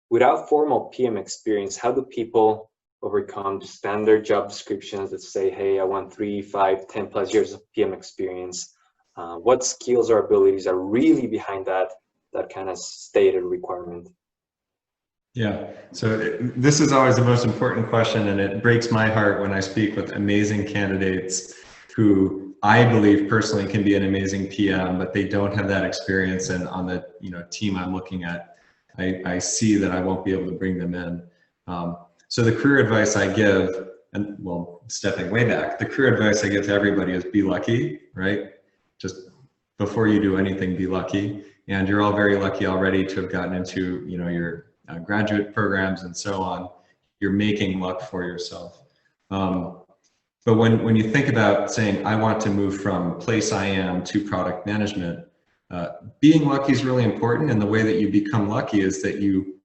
without formal PM experience, how do people overcome standard job descriptions that say, hey, I want 3, 5, 10 plus years of PM experience? What skills or abilities are really behind that kind of stated requirement? Yeah, so this is always the most important question, and it breaks my heart when I speak with amazing candidates who I believe personally can be an amazing PM, but they don't have that experience, and on the team I'm looking at, I see that I won't be able to bring them in. So the career advice I give, and well, stepping way back, the career advice I give to everybody is be lucky, right? Just before you do anything, be lucky. And you're all very lucky already to have gotten into your graduate programs and so on. You're making luck for yourself. But when you think about saying, I want to move from place I am to product management, being lucky is really important. And the way that you become lucky is that you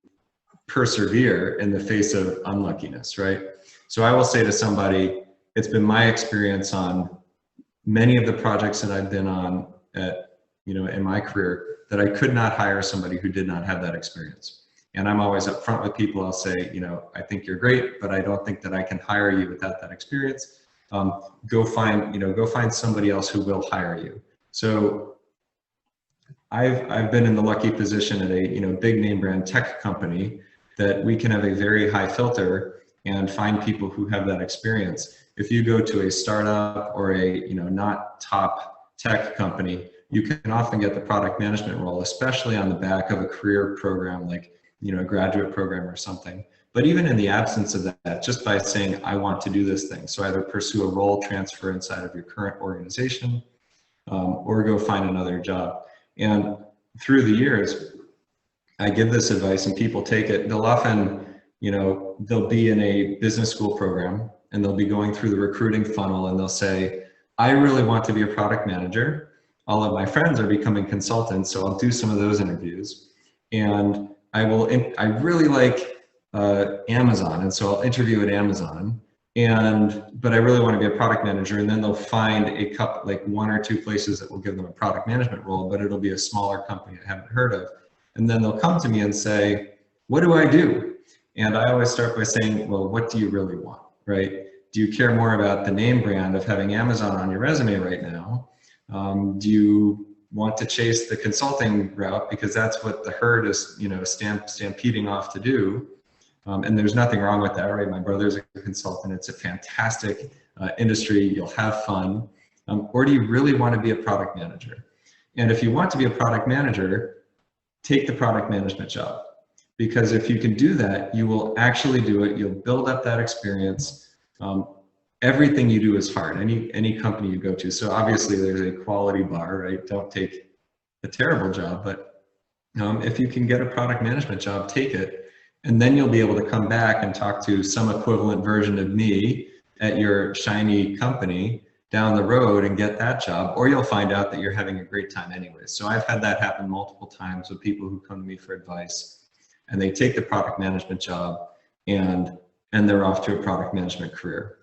persevere in the face of unluckiness, right? So I will say to somebody, it's been my experience on many of the projects that I've been on in my career that I could not hire somebody who did not have that experience. And I'm always upfront with people. I'll say, I think you're great, but I don't think that I can hire you without that experience. Go find somebody else who will hire you. So I've been in the lucky position at a big name brand tech company that we can have a very high filter and find people who have that experience. If you go to a startup or a not top tech company, you can often get the product management role, especially on the back of a career program like a graduate program or something. But even in the absence of that, just by saying, I want to do this thing. So either pursue a role transfer inside of your current organization or go find another job. And through the years, I give this advice and people take it. They'll often, they'll be in a business school program and they'll be going through the recruiting funnel and they'll say, I really want to be a product manager. All of my friends are becoming consultants, so I'll do some of those interviews. And I really like Amazon, and so I'll interview at Amazon. But I really want to be a product manager, and then they'll find a couple, like 1 or 2 places that will give them a product management role, but it'll be a smaller company I haven't heard of. And then they'll come to me and say, what do I do? And I always start by saying, well, what do you really want, right? Do you care more about the name brand of having Amazon on your resume right now? Do you want to chase the consulting route because that's what the herd is, stampeding off to do? And there's nothing wrong with that, right? My brother's a consultant. It's a fantastic industry. You'll have fun. Or do you really want to be a product manager? And if you want to be a product manager, take the product management job. Because if you can do that, you will actually do it. You'll build up that experience. Everything you do is hard, any company you go to. So obviously there's a quality bar, right? Don't take a terrible job, but if you can get a product management job, take it. And then you'll be able to come back and talk to some equivalent version of me at your shiny company down the road and get that job, or you'll find out that you're having a great time anyway. So I've had that happen multiple times with people who come to me for advice and they take the product management job and they're off to a product management career.